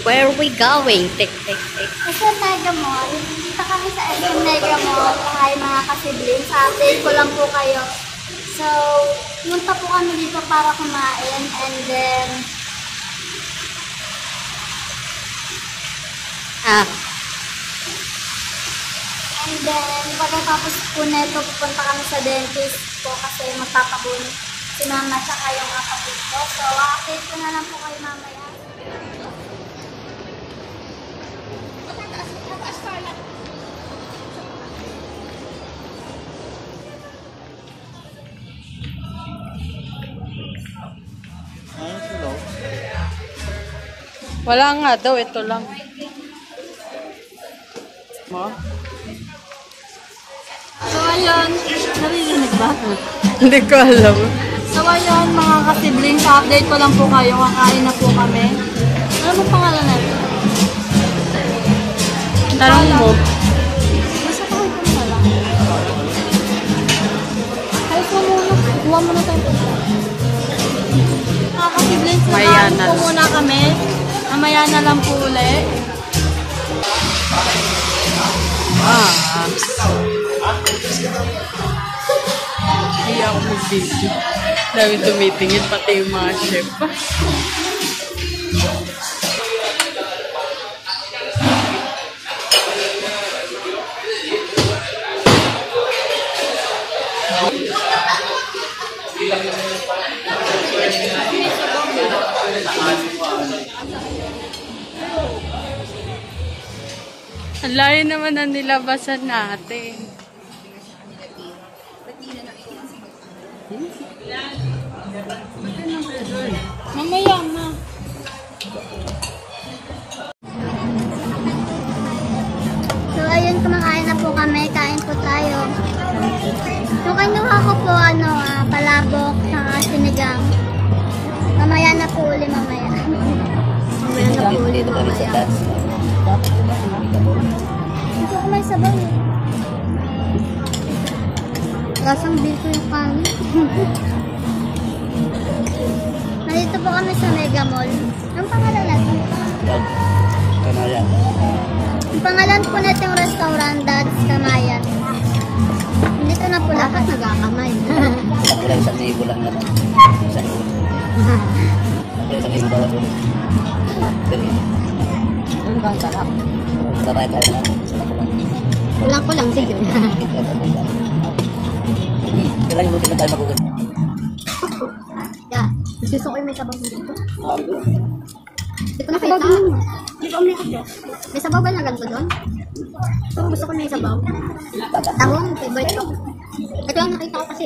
Where are we going? Tik, tik, tik. Sa Mega Mall. Dito kami sa SM Mega Mall. Hi mga kasiblings. Update ko lang po kayo. So, punta po kami dito para kumain. And then, pagkatapos po neto, pupunta kami sa dentist po kasi magpapabun si mama tsaka yung kapatid ko. So, update ko na lang po kayo mamaya. Wala nga daw, ito lang. Mo? So, ayun. Naririnig ba? Hindi ko alam. So, ayun, mga kasiblings, update ko lang po kayo. Kakain na po kami. Ano po pangalan natin? Tanong mo. Basta kahit ko na lang. Kahit mo muna. Kuha mo na tayo. Mga kasiblings, nakain po muna kami. Mamaya na lang po ulit. Hindi ako mag-video. Dami tumitingin, pati yung mga chef. Ang layo naman ang nilabasan natin. Mamaya na. So, ayun, kumakain na po kami. Kain po tayo. So, kinuha ko po, palabok, saka sinigang. Mamaya na po uli, mamaya. Mamaya na po uli, mamaya. Hindi ko may sabaw eh. Lasang beer ko yung kanin. Nandito po kami sa Mega Mall. Ang pangalan natin? Kamayan. Ang pangalan po natin yung restaurant, Dad's Kamayan. Dito na po lahat nagkakamay. Wala isang libo lang naman. Isang libo bawat ulit. Ang bang sarap. Taray tayo na. Kulang ko lang, sige. Kailan yung tayo magugat? Yeah. Gusto ko yung may sabaw dito. Hindi ko nakita. Hindi ko may sabaw. May sabaw ba na ganito doon? Gusto ko may sabaw. Tahong, favorite ko. Ito yung nakita ko kasi.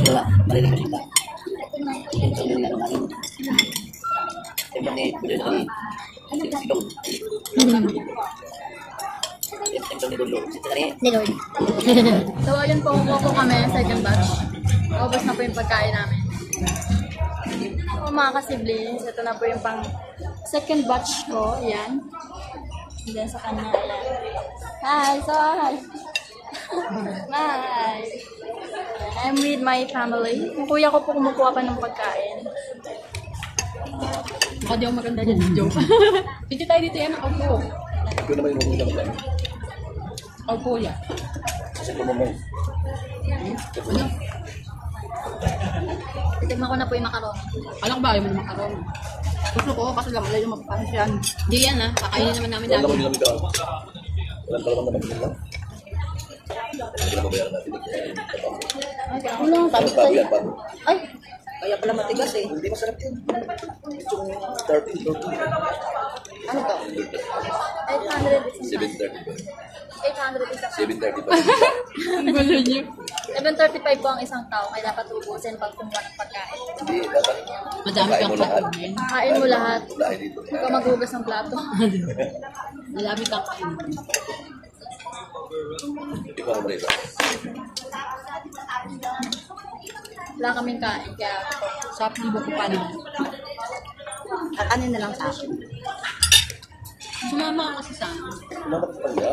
Wala, marinig ka siya. Ito yung nga naman. Ito ni Sidong. Ito ni Dulo. Ni Lord. So, ayun po, po kami, second batch. Ubus na po yung pagkain namin. O mga kasiblings, ito na po yung pang second batch ko. Ayan. Diyan sa kanya. Ayan. Hi! So, hi! Hi! I'm with my family. Yung kuya ko po kumukuha pa ng pagkain. Baka di ako maganda dyan. Joke. Dito tayo dito yan. Opo. Ito naman yung magulang lang. Opo yan. Kasi kumamay. Titignan ko na po yung macaroni. Alam ba ayaw mo naman karoon? Gusto ko kasi lang wala yung magpapas yan. Hindi yan ha. Kakainin naman namin Wala lagi. naman yung lamig ka. Wala ka naman naman lang. Hindi na mabayaran natin. Ulo, sabi ko sa'yo. Ay! Kaya pala matigas eh. Hindi masarap yun. Yung 13, 14. Ano to? 800 is 730. 800 is 730 pa. Ang gulo niyo. 735 po ang isang tao, kaya dapat ubusin pag kumuha ng pagkain. Hindi, dapat. Madami kang kainin. Kain mo lahat. Dahil dito. Huwag ka maghugas ng plato. Madami kang kainin. Hindi ko naman ito. Wala kaming kain, kaya Sarap ng buko pa naman. Kakanin na lang sa akin. Sumama ka kasi sa akin. Sumama ka pa niya.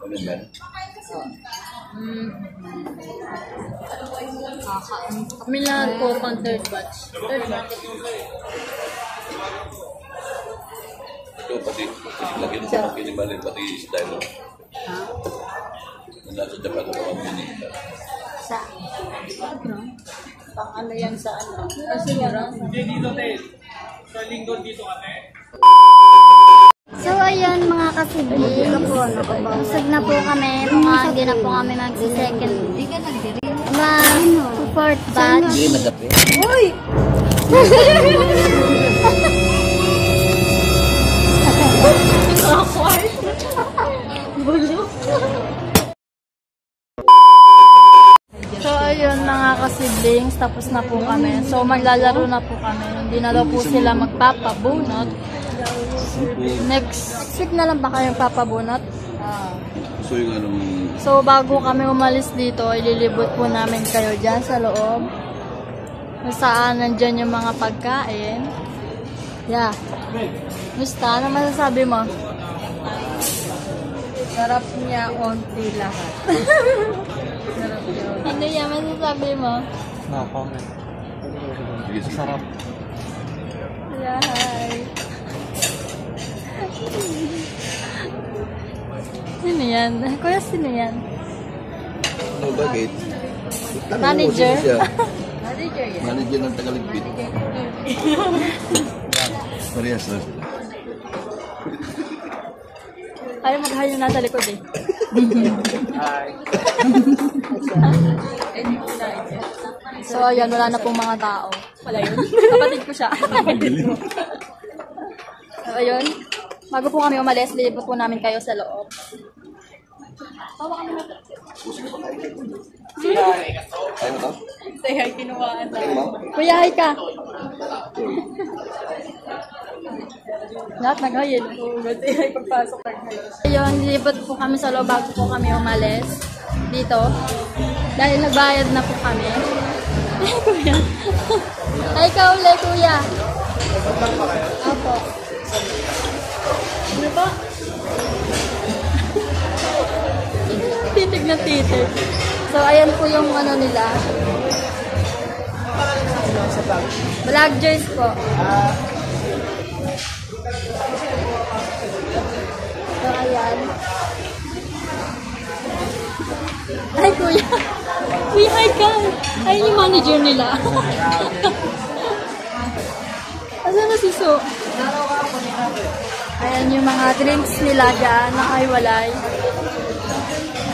Ano yan? Kami lahat po pang third batch. Third batch. Ito pati lagyan mo sa kinibalin pati style. Ha? Nasa Japan ako ang pinita. Sa, ano? Pang ano yan sa ano? Kasi meron. So ayun mga kasibling, busog na po kami, mukhang hindi na po kami magsi-second, mag-fourth batch. Hindi nagabi. Uy! So ayun mga kasiblings, tapos na po kami. So maglalaro na po kami. Hindi na daw po sila magpapabunot. Next week na lang ba kayong papabunot? So yung anong... So bago kami umalis dito, ililibot po namin kayo dyan sa loob. Kung saan nandyan yung mga pagkain. Yeah. Musta? Ano masasabi mo? Sarap niya, onti lahat. Sarap yun. Ano yan masasabi mo? No comment. Sige, sige. Sarap. Yeah, hi. Sino yan? Kuya, sino yan? Ano, bakit? Manager? Siya. Manager yan. Manager ng Tagaligbit. Parehas na. Ayaw mag-hi yung nasa likod eh. So ayan, wala na pong mga tao. Wala yun. Kapatid ko siya. So ayun, bago po kami umalis, lilibot po namin kayo sa loob. Tawa kami na. Ayaw mo to? Kaya kinuhaan na. Ayaw mo? Kuya, hi ka. Lahat nag-hayin. Kasi ay pagpasok nag-hayin. Ayun, lilibot po kami sa loob bago po kami umalis dito. Dahil nagbayad na po kami. Kuya. Hi ka ulit, kuya. Opo. Ano po? Titig na titig. So, ayan po yung ano nila. Black Joyce po. So, ayan. Ay, kuya. Kuya, hi ka. Ay, yung manager nila. Asan na si So? Ayan yung mga drinks nila dyan, nakaiwalay.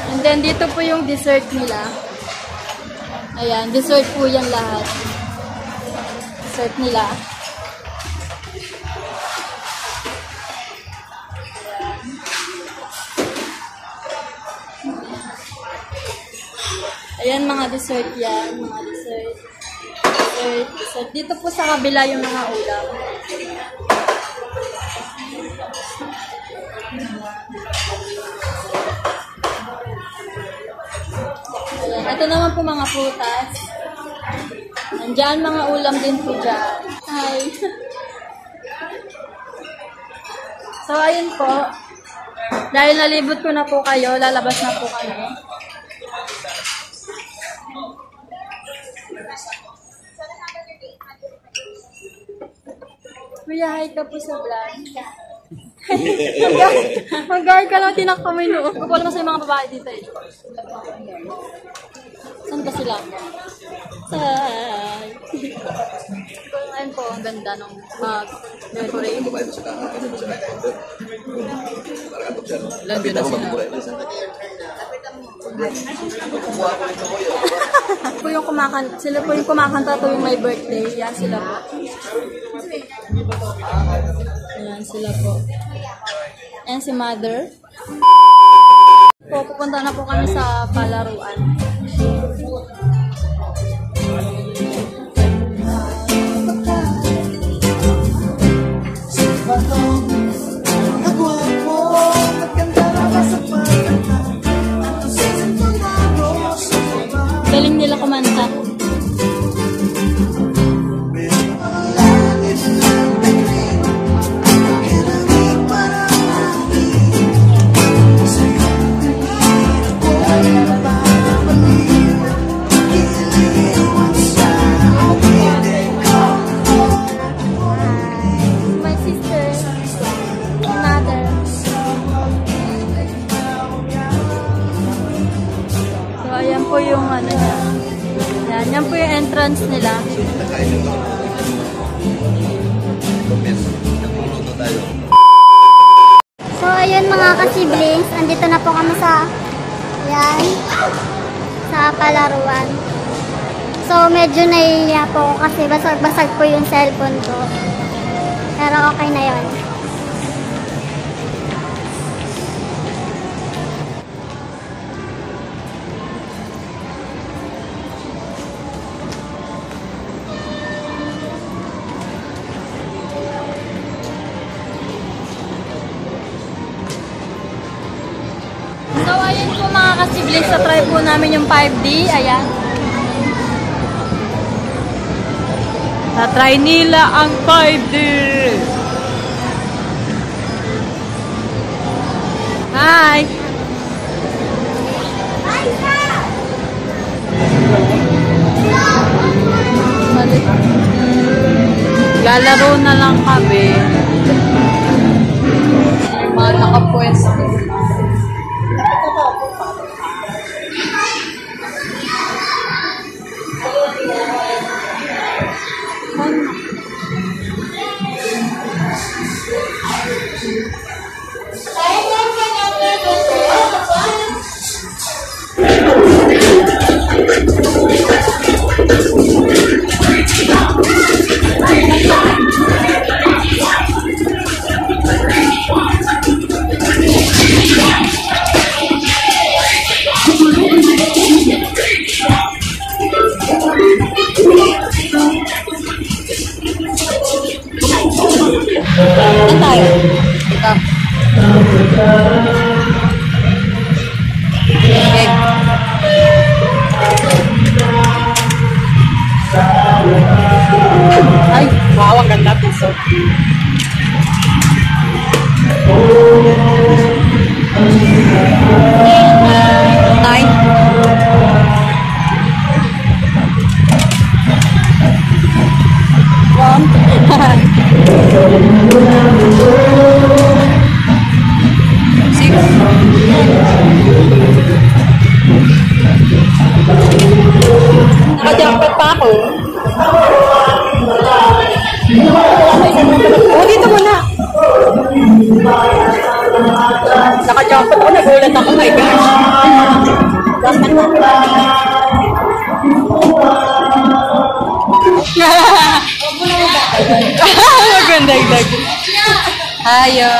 And then, dito po yung dessert nila. Ayan, dessert po yan lahat. Dessert nila. Ayan, mga dessert yan. Mga dessert. Dessert. Dito po sa kabila yung mga ulam. Ayan. Ito naman po mga prutas. Nandiyan mga ulam din po dyan. Hi. So, ayun po. Dahil nalibot ko na po kayo, lalabas na po kami. Kuya, hi ka po sa vlog. Mag-guard ka lang, tinakpa mo yung loob. Kapal mo sa mga babae dito eh. Saan ba sila? Hi! Ayun po, ang ganda nung mag-decorate. Lapit ako mag-buray. Sila po yung kumakanta tuwing may birthday. Yan sila po. Ayan sila po. Ayan si Mother. Pupunta na po kami sa palaruan. Galing nila kumanta. entrance nila. Nagkain ng mga. Yes, nagpuluto tayo. So, ayun mga ka-siblings, andito na po kami sa, yan, sa palaruan. So, medyo naiiya po ako kasi basag-basag po yung cellphone ko. Pero okay na yun. So, ayun po mga ka-siblings, sa try po namin yung 5D. Ayan. Na-try nila ang 5D. Hi! Lalaro na lang kami. Mga nakapwesto. Saan tayo? Ito. Okay. Ay, wow, ang ganda piso. Nine. Naka-jackpot pa ako. Oh, dito muna. Naka-jackpot ako. Nagulat ako. My gosh. Magandagdag. Ayo.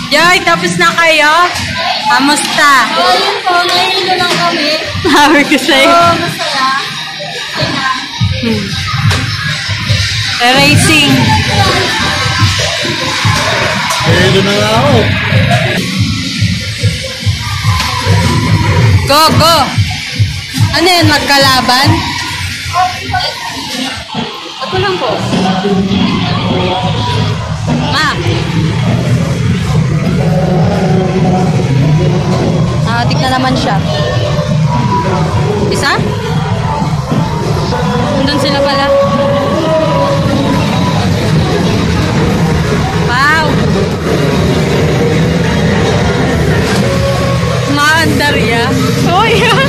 Joy, tapos na kayo? Kamusta? So, yun po, nahihilo lang kami. Sabi ko sa'yo. So, masaya. Racing. Ito na nga ako. Go, go. Ano yan, magkalaban? Ako lang po. Ma. Nakatik na naman siya. Isa? Nandun sila pala. Wow. Maandar ya. Oh, yeah.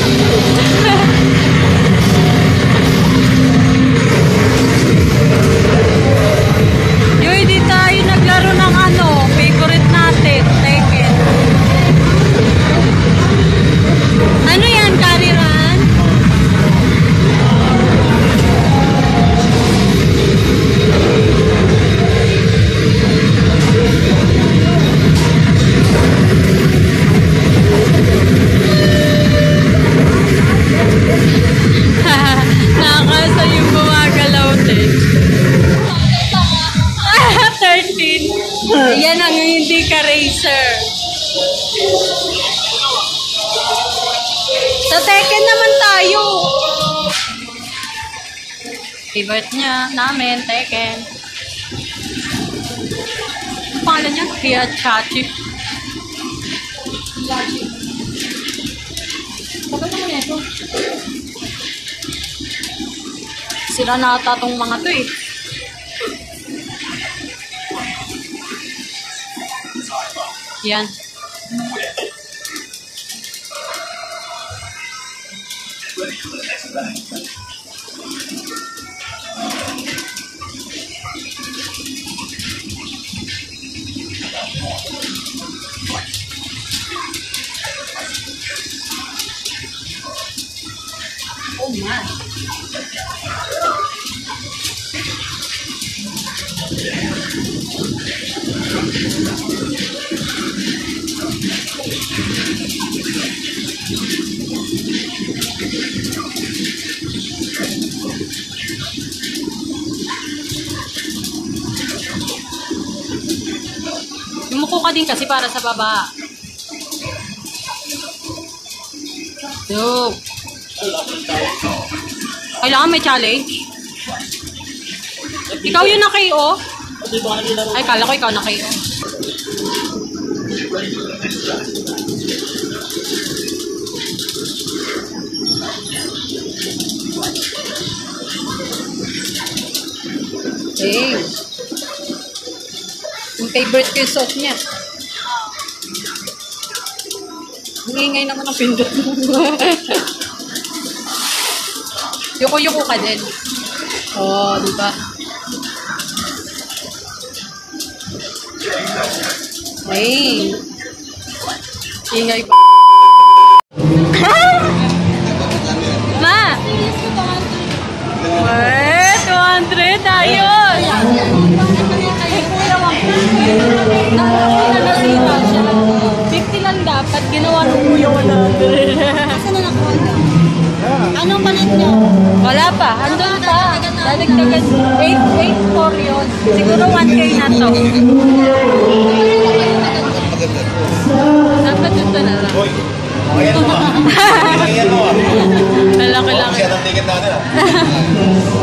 Yoy, di tayo naglaro ng ano, favorite natin, Tekken. Ano yan, Kariran? Nakakasa yung gumagalaw, te. 13. Yan ang hindi ka racer. Sa Tekken naman tayo. Favorite niya namin, Tekken. Ang pangalan niya? Hiachachi. Bakit naman ito? Sila na ata tong mga to eh. Yan. Oh my. Lumuko ka din kasi para sa baba. Yo. Kailangan may challenge. Ikaw yun na KO? Ay, kala ko ikaw na KO. Hey. Yung favorite ko yung sauce niya. Ang ingay naman ang pindot mo. Yuko-yuko ka din. Oh, di ba? Hey. Ingay pa. Ma! Wait, 200. Ayos! Ay, kuya, 50 lang dapat. Ginawa ng kuya 100. Saan na nakuha niyo? Anong palit niyo? Wala pa. Andun pa. Dadagdagan. 8.4 yun. Siguro 1K na to. Dapat ito na lang. Ayan mo ah. Lalaki-laki. Siya ng ticket natin ah.